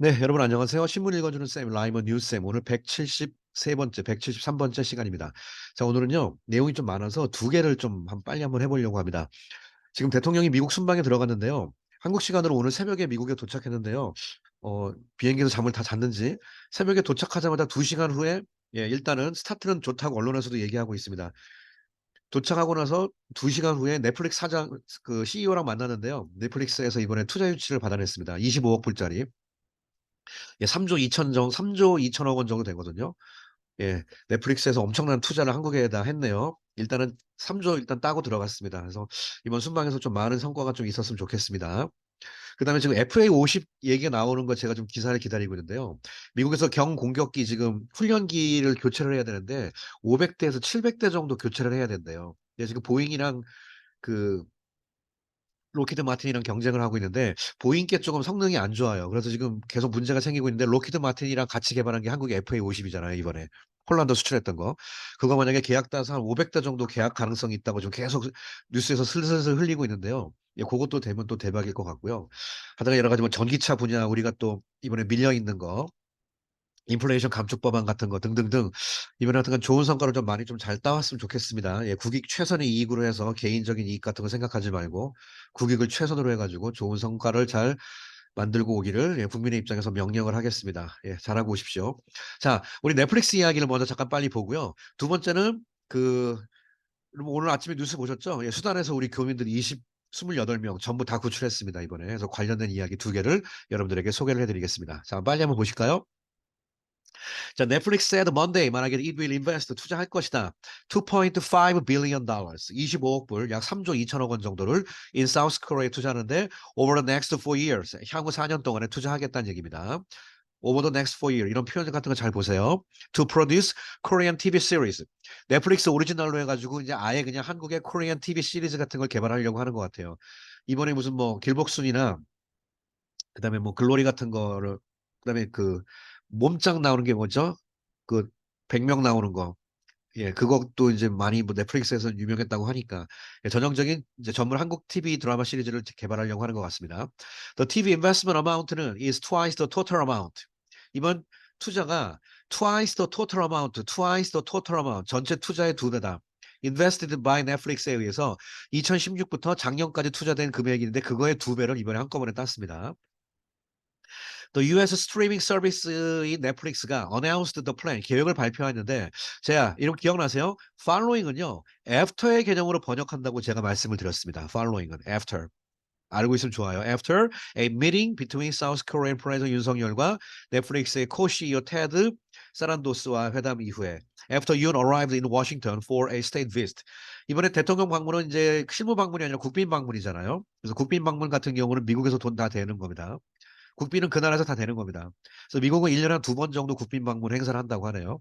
네, 여러분 안녕하세요. 신문 읽어주는 쌤, 라이먼 뉴쌤. 오늘 173번째, 173번째 시간입니다. 자, 오늘은요, 내용이 좀 많아서 두 개를 좀 빨리 한번 해보려고 합니다. 지금 대통령이 미국 순방에 들어갔는데요. 한국 시간으로 오늘 새벽에 미국에 도착했는데요. 비행기에서 잠을 다 잤는지 새벽에 도착하자마자 2시간 후에 일단은 스타트는 좋다고 언론에서도 얘기하고 있습니다. 도착하고 나서 2시간 후에 넷플릭스 사장, 그 CEO랑 만났는데요. 넷플릭스에서 이번에 투자 유치를 받아냈습니다. 25억 불짜리. 3조 2천억 원 정도 되거든요. 넷플릭스에서 엄청난 투자를 한국에다 했네요. 일단은 3조 일단 따고 들어갔습니다. 그래서 이번 순방에서 좀 많은 성과가 좀 있었으면 좋겠습니다. 그다음에 지금 FA50 얘기가 나오는 거 제가 좀 기사를 기다리고 있는데요. 미국에서 경공격기 지금 훈련기를 교체를 해야 되는데 500대에서 700대 정도 교체를 해야 된대요. 지금 보잉이랑 그 로키드 마틴이랑 경쟁을 하고 있는데 보잉께 조금 성능이 안 좋아요. 그래서 지금 계속 문제가 생기고 있는데 로키드 마틴이랑 같이 개발한 게 한국의 FA50이잖아요, 이번에. 폴란드 수출했던 거. 그거 만약에 계약 따서 한 500대 정도 계약 가능성이 있다고 좀 계속 뉴스에서 슬슬 흘리고 있는데요. 그것도 되면 또 대박일 것 같고요. 하다가 여러 가지 뭐 전기차 분야 우리가 또 이번에 밀려 있는 거 인플레이션 감축 법안 같은 거 등등등 이번에 하여튼 좋은 성과를 좀 많이 좀 잘 따왔으면 좋겠습니다. 국익 최선의 이익으로 해서 개인적인 이익 같은 거 생각하지 말고 국익을 최선으로 해가지고 좋은 성과를 잘 만들고 오기를 국민의 입장에서 명령을 하겠습니다. 잘하고 오십시오. 자, 우리 넷플릭스 이야기를 먼저 잠깐 빨리 보고요. 두 번째는 여러분 오늘 아침에 뉴스 보셨죠? 수단에서 우리 교민들이 28명 전부 다 구출했습니다, 이번에. 그래서 관련된 이야기 두 개를 여러분들에게 소개를 해드리겠습니다. 자, 빨리 한번 보실까요? 자, 넷플릭스 said Monday 만약에 it will invest 투자할 것이다. 2.5 billion dollars, 25억 불, 약 3조 2천억 원 정도를 in South Korea에 투자하는데 over the next 4 years, 향후 4년 동안에 투자하겠다는 얘기입니다. over the next 4 years 이런 표현 같은 거 잘 보세요. To produce Korean TV series. 넷플릭스 오리지널로 해가지고 이제 아예 그냥 한국의 Korean TV 시리즈 같은 걸 개발하려고 하는 것 같아요. 이번에 무슨 뭐 길복순이나 그다음에 뭐 글로리 같은 거를 그다음에 그 몸짱 나오는 게 뭐죠? 그 100명 나오는 거. 그것도 이제 많이 뭐 넷플릭스에서 유명했다고 하니까 전형적인 이제 전문 한국 TV 드라마 시리즈를 개발하려고 하는 것 같습니다. The TV investment amount는 is twice the total amount. 이번 투자가 twice the total amount, twice the total amount, 전체 투자의 두 배다. invested by Netflix에 의해서 2016부터 작년까지 투자된 금액인데 그거의 두 배를 이번에 한꺼번에 땄습니다. 또 US 스트리밍 서비스인 넷플릭스가 announced the plan 계획을 발표했는데 제가 이름 기억나세요? following은요 after의 개념으로 번역한다고 제가 말씀을 드렸습니다. following은 after 알고 있으면 좋아요. After a meeting between South Korean President 윤석열과 넷플릭스의 co-CEO 테드 사란도스와 회담 이후에 After Yoon arrived in Washington for a state visit. 이번에 대통령 방문은 이제 실무 방문이 아니라 국빈 방문이잖아요. 그래서 국빈 방문 같은 경우는 미국에서 돈 다 되는 겁니다. 국빈은 그 나라에서 다 되는 겁니다. 그래서 미국은 1년에 한 2번 정도 국빈 방문 행사를 한다고 하네요.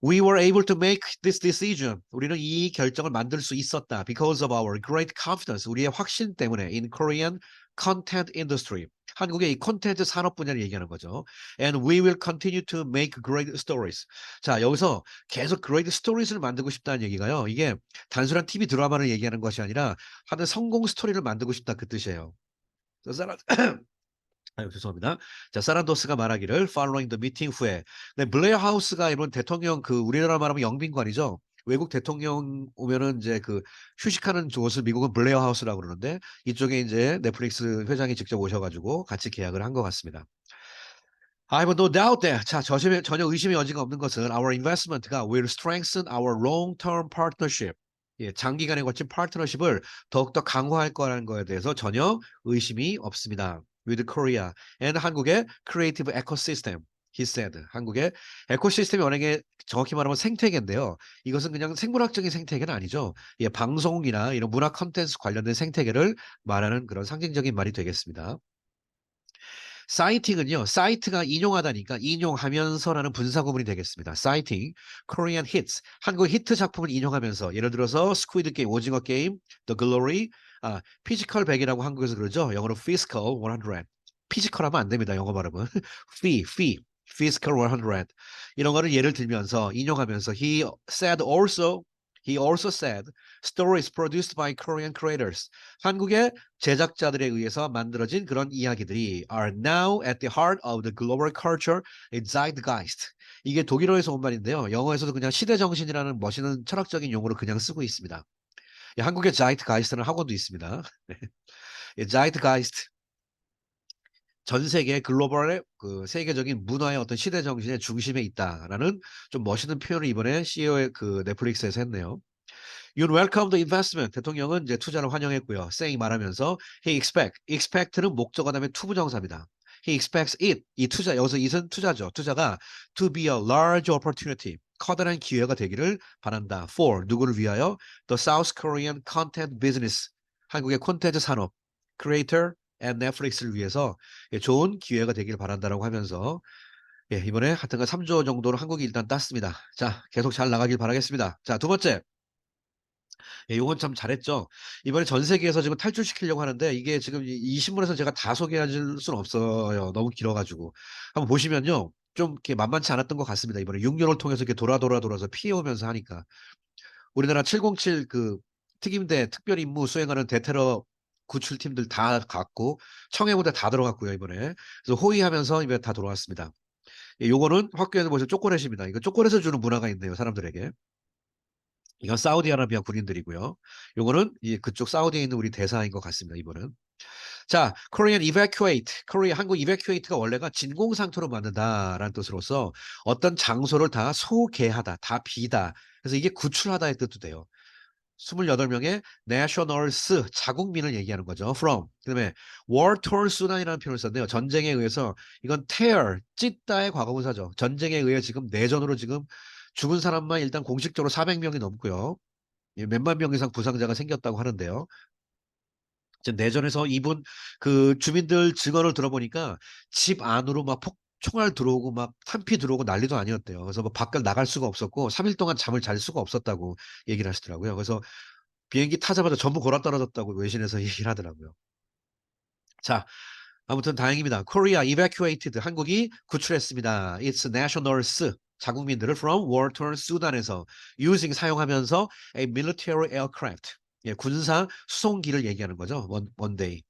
We were able to make this decision. 우리는 이 결정을 만들 수 있었다. Because of our great confidence. 우리의 확신 때문에 in Korean content industry. 한국의 이 콘텐츠 산업 분야를 얘기하는 거죠. And we will continue to make great stories. 자, 여기서 계속 great stories를 만들고 싶다는 얘기가요. 이게 단순한 TV 드라마를 얘기하는 것이 아니라 하는 성공 스토리를 만들고 싶다 그 뜻이에요. 아유, 죄송합니다. 자, 사란도스가 말하기를 following the meeting 후에. 네, 블레어 하우스가 이번 대통령 그 우리나라 말하면 영빈관이죠. 외국 대통령 오면은 이제 그 휴식하는 곳을 미국은 블레어 하우스라고 그러는데 이쪽에 이제 넷플릭스 회장이 직접 오셔가지고 같이 계약을 한 것 같습니다. I have no doubt that 자, 전혀 의심의 여지가 없는 것은 our investment가 will strengthen our long-term partnership. 장기간에 거친 파트너십을 더욱더 강화할 거라는 거에 대해서 전혀 의심이 없습니다. With Korea and 한국의 creative ecosystem, he said. 한국의 에코시스템이 만약에 정확히 말하면 생태계인데요. 이것은 그냥 생물학적인 생태계는 아니죠. 방송이나 이런 문화 콘텐츠 관련된 생태계를 말하는 그런 상징적인 말이 되겠습니다. 사이팅은요. 사이트가 인용하다니까 인용하면서라는 분사 구문이 되겠습니다. 사이팅, Korean hits, 한국 히트 작품을 인용하면서 예를 들어서 스퀴드 게임, 오징어 게임, The Glory, 피지컬 100이라고 한국에서 그러죠. 영어로 Physical 100. 피지컬 하면 안 됩니다. 영어 발음은. Physical 100. 이런 거를 예를 들면서 인용하면서 he said also He also said stories produced by Korean creators. 한국의 제작자들에 의해서 만들어진 그런 이야기들이 are now at the heart of the global culture, zeitgeist. 이게 독일어에서 온 말인데요. 영어에서도 그냥 시대정신이라는 멋있는 철학적인 용어로 그냥 쓰고 있습니다. 예, 한국의 zeitgeist는 학원도 있습니다. 예, zeitgeist. 전 세계 글로벌의 그 세계적인 문화의 어떤 시대 정신의 중심에 있다라는 좀 멋있는 표현을 이번에 CEO의 그 넷플릭스에서 했네요. You welcome the investment. 대통령은 이제 투자를 환영했고요. saying 말하면서 expect는 목적어 다음에 투부정사입니다. He expects it. 이 투자 여기서 it은 투자죠. 투자가 to be a large opportunity. 커다란 기회가 되기를 바란다. For 누구를 위하여? The South Korean content business. 한국의 콘텐츠 산업. Creator and Netflix를 위해서 예, 좋은 기회가 되기를 바란다라고 하면서 예, 이번에 하여튼간 3조 정도로 한국이 일단 땄습니다. 자, 계속 잘 나가길 바라겠습니다. 자, 두 번째. 예, 요건 참 잘했죠. 이번에 전 세계에서 지금 탈출시키려고 하는데 이게 지금 이 신문에서 제가 다 소개해 줄 수는 없어요. 너무 길어가지고. 한번 보시면요. 좀 이렇게 만만치 않았던 것 같습니다. 이번에 6년을 통해서 이렇게 돌아서 피해오면서 하니까. 우리나라 707 그 특임대 특별 임무 수행하는 대테러 구출팀들 다 갔고 청해부대 다 들어갔고요, 이번에. 그래서 호위하면서 이번에 다 돌아왔습니다. 예, 요거는 학교에서 보시면 초콜릿입니다. 이거 초콜릿을 주는 문화가 있네요, 사람들에게. 이건 사우디아라비아 군인들이고요. 요거는 그쪽 사우디에 있는 우리 대사인 것 같습니다. 이번은. 자, Korean evacuate. 코리아 한국 evacuate가 원래가 진공 상태로 만든다라는 뜻으로서 어떤 장소를 다 소개하다, 다 비다. 그래서 이게 구출하다의 뜻도 돼요. 28명의 nationals, 자국민을 얘기하는 거죠. from. 그다음에 war-torn Sudan이라는 표현을 썼는데요. 전쟁에 의해서 이건 tear, 찢다의 과거분사죠. 전쟁에 의해 지금 내전으로 지금 죽은 사람만 일단 공식적으로 400명이 넘고요. 예, 몇만 명 이상 부상자가 생겼다고 하는데요. 이제 내전에서 이분 그 주민들 증언을 들어보니까 집 안으로 막 총알 들어오고 막 탄피 들어오고 난리도 아니었대요. 그래서 뭐 밖을 나갈 수가 없었고 3일 동안 잠을 잘 수가 없었다고 얘기를 하시더라고요. 그래서 비행기 타자마자 전부 골아떨어졌다고 외신에서 얘기를 하더라고요. 자, 아무튼 다행입니다. Korea evacuated. 한국이 구출했습니다. Its nationals. 자국민들을 from war-torn Sudan에서 using 사용하면서 a military aircraft. 예, 군사 수송기를 얘기하는 거죠. one day.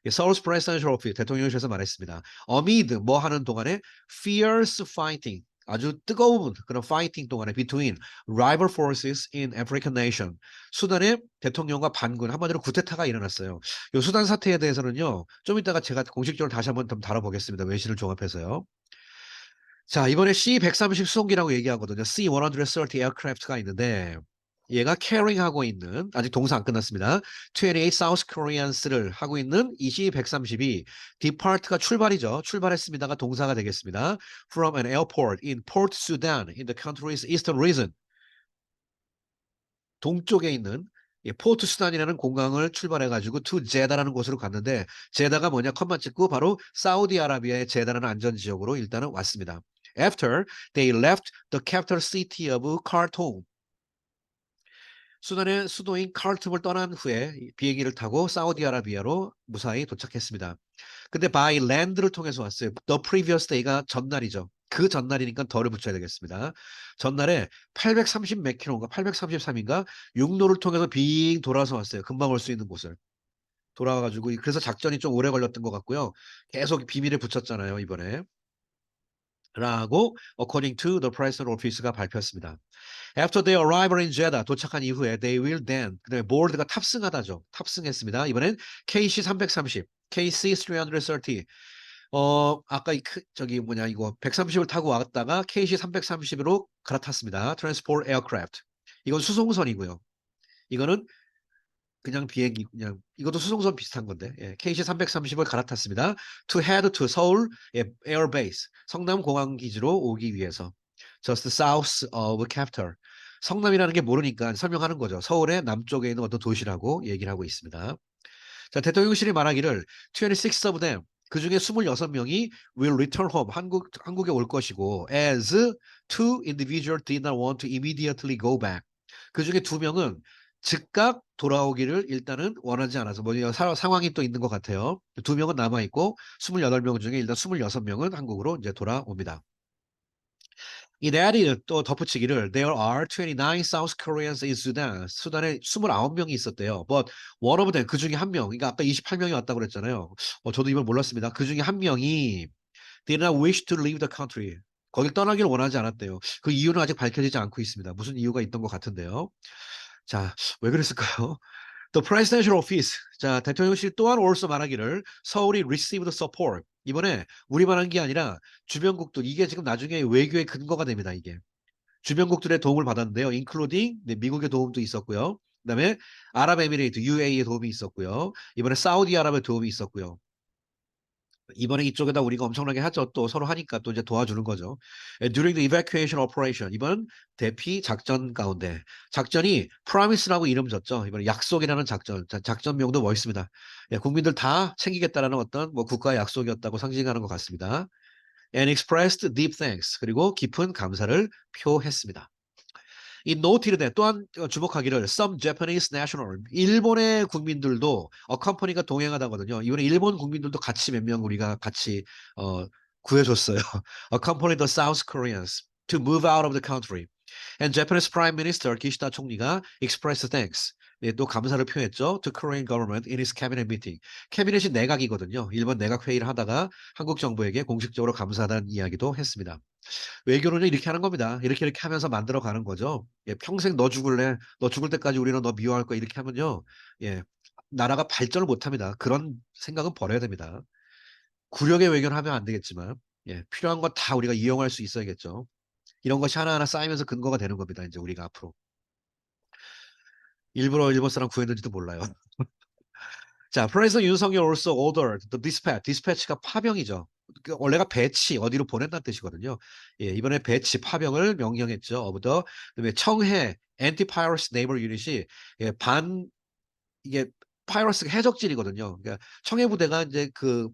예, 서울 presidential office 대통령실에서 말했습니다. amid 뭐 하는 동안에 fierce fighting. 아주 뜨거운 그런 파이팅 동안에 between rival forces in African nation. 수단의 대통령과 반군 한마디로 쿠데타가 일어났어요. 이 수단 사태에 대해서는요. 좀 이따가 제가 공식적으로 다시 한번 좀 다뤄보겠습니다. 외신을 종합해서요. 자, 이번에 C-130 수송기라고 얘기하거든요. C-130 aircraft가 있는데 얘가 carrying하고 있는 아직 동사 안 끝났습니다. 28 South Koreans를 하고 있는 이 C-130이 depart가 출발이죠. 출발했습니다가 동사가 되겠습니다. From an airport in Port Sudan in the country's eastern region. 동쪽에 있는 포트 수단이라는 공항을 출발해가지고 투 제다라는 곳으로 갔는데 제다가 뭐냐 컴마 찍고 바로 사우디아라비아의 제다라는 안전지역으로 일단은 왔습니다. After they left the capital city of Khartoum. 수단의 수도인 카르툼을 떠난 후에 비행기를 타고 사우디아라비아로 무사히 도착했습니다. 근데 by land를 통해서 왔어요. The previous day가 전날이죠. 그 전날이니까 덜을 붙여야 되겠습니다. 전날에 830 몇 킬로인가 833인가 육로를 통해서 빙 돌아서 왔어요. 금방 올 수 있는 곳을. 돌아와가지고 그래서 작전이 좀 오래 걸렸던 것 같고요. 계속 비밀에 붙였잖아요. 이번에. 라고 according to the president office가 발표했습니다. After their arrival in Jeddah, 도착한 이후에 they will then, 그다음에 board가 탑승하다죠. 탑승했습니다. 이번엔 KC-330, KC-330. 아까 저기 뭐냐 이거 130을 타고 왔다가 KC-330으로 갈아탔습니다. Transport Aircraft. 이건 수송선이고요. 이거는 그냥 비행기 그냥 이것도 수송선 비슷한 건데 예, KC-330을 갈아탔습니다. To head to 서울 예, Airbase 성남공항 기지로 오기 위해서 just south of capital 성남이라는 게 모르니까 설명하는 거죠. 서울의 남쪽에 있는 어떤 도시라고 얘기를 하고 있습니다. 자, 대통령실이 말하기를 26 of them 그 중에 26명이 will return home 한국에 올 것이고 as two individuals did not want to immediately go back 그 중에 2명은 즉각 돌아오기를 일단은 원하지 않아서 뭐 상황이 또 있는 것 같아요. 2명은 남아있고 28명 중에 일단 26명은 한국으로 이제 돌아옵니다. 이 added 또 덧붙이기를 There are 29 South Koreans in Sudan. 수단에 29명이 있었대요. But one of them 그 중에 한 명. 그러니까 아까 28명이 왔다고 그랬잖아요. 저도 이걸 몰랐습니다. 그 중에 한 명이 did not wish to leave the country. 거길 떠나기를 원하지 않았대요. 그 이유는 아직 밝혀지지 않고 있습니다. 무슨 이유가 있던 것 같은데요. 자, 왜 그랬을까요? The Presidential Office. 자, 대통령실 또한 also 말하기를 서울이 received support. 이번에 우리만 한 게 아니라 주변국도 이게 지금 나중에 외교의 근거가 됩니다. 이게. 주변국들의 도움을 받았는데요. including 네, 미국의 도움도 있었고요. 그다음에 아랍에미레이트 UAE의 도움이 있었고요. 이번에 사우디아랍의 도움이 있었고요. 이번에 이쪽에다 우리가 엄청나게 하죠. 또 서로 하니까 또 이제 도와주는 거죠. During the evacuation operation. 이번 대피 작전 가운데. 작전이 promise라고 이름 졌죠. 이번에 약속이라는 작전. 작전명도 멋있습니다. 예, 국민들 다 챙기겠다라는 어떤 뭐 국가의 약속이었다고 상징하는 것 같습니다. And expressed deep thanks. 그리고 깊은 감사를 표했습니다. 이 노티르데 또한 주목하기를 some Japanese national 일본의 국민들도 어컴퍼니가 동행하다거든요. 이번에 일본 국민들도 같이 몇 명 우리가 같이 어, 구해줬어요. Accompany the South Koreans to move out of the country. And Japanese Prime Minister 기시다 총리가 expressed thanks. 네, 또 감사를 표했죠. To Korean government in his cabinet meeting. 캐비넷이 내각이거든요. 일본 내각 회의를 하다가 한국 정부에게 공식적으로 감사하다는 이야기도 했습니다. 외교는 이렇게 하는 겁니다. 이렇게 하면서 만들어 가는 거죠. 예, 평생 너 죽을래? 너 죽을 때까지 우리는 너 미워할 거야. 이렇게 하면요. 예, 나라가 발전을 못 합니다. 그런 생각은 버려야 됩니다. 굴욕의 외교는 하면 안 되겠지만, 예, 필요한 건 다 우리가 이용할 수 있어야겠죠. 이런 것이 하나하나 쌓이면서 근거가 되는 겁니다. 이제 우리가 앞으로. 일부러 일본 사람 구했는지도 몰라요. 자, President 윤석열 also ordered the dispatch. dispatch가 파병이죠. 원래가 배치, 어디로 보낸다는 뜻이거든요. 예, 이번에 배치, 파병을 명령했죠. of the, 그다음에 청해, anti-piracy naval unit이 예, 이게 파이러스가 해적질이거든요. 그러니까 청해 부대가 이제 그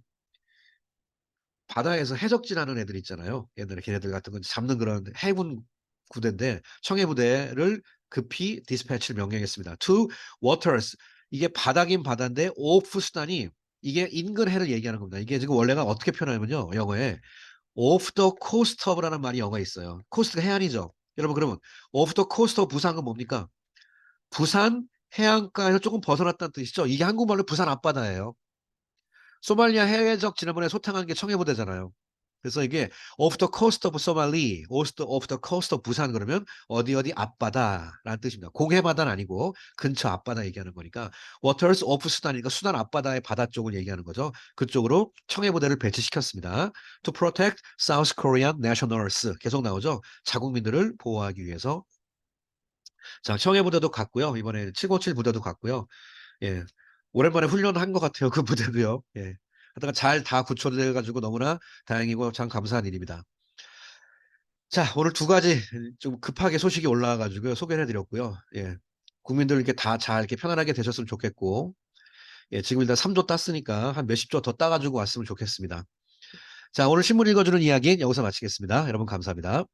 바다에서 해적질하는 애들 있잖아요. 옛날에 걔네들 같은 건 잡는 그런 해군 부대인데 청해 부대를 급히 디스패치를 명령했습니다. To waters. 이게 바다긴 바다인데 오프 수단이 이게 인근 해를 얘기하는 겁니다. 이게 지금 원래가 어떻게 표현하냐면요. 영어에 off the coast of라는 말이 영어에 있어요. 코스트가 해안이죠. 여러분 그러면 off the coast of 부산은 뭡니까? 부산 해안가에서 조금 벗어났다는 뜻이죠. 이게 한국말로 부산 앞바다예요. 소말리아 해외적 지난번에 소탕한 게 청해부대잖아요. 그래서 이게 off the coast of Somali, off the coast of 부산 그러면 어디 어디 앞바다라는 뜻입니다. 공해바다는 아니고 근처 앞바다 얘기하는 거니까 waters off 수단이니까 수단 앞바다의 바다 쪽을 얘기하는 거죠. 그쪽으로 청해부대를 배치시켰습니다. To protect South Korean nationals 계속 나오죠. 자국민들을 보호하기 위해서. 자, 청해부대도 갔고요. 이번에 757 부대도 갔고요. 예. 오랜만에 훈련한 것 같아요. 그 부대도요. 예. 하다가 잘 다 구출돼 가지고 너무나 다행이고 참 감사한 일입니다. 자, 오늘 두 가지 좀 급하게 소식이 올라와 가지고요. 소개를 해 드렸고요. 예. 국민들 이렇게 다 잘 이렇게 편안하게 되셨으면 좋겠고. 예, 지금 일단 3조 땄으니까 한 몇십 조 더 따 가지고 왔으면 좋겠습니다. 자, 오늘 신문 읽어주는 이야기는 여기서 마치겠습니다. 여러분 감사합니다.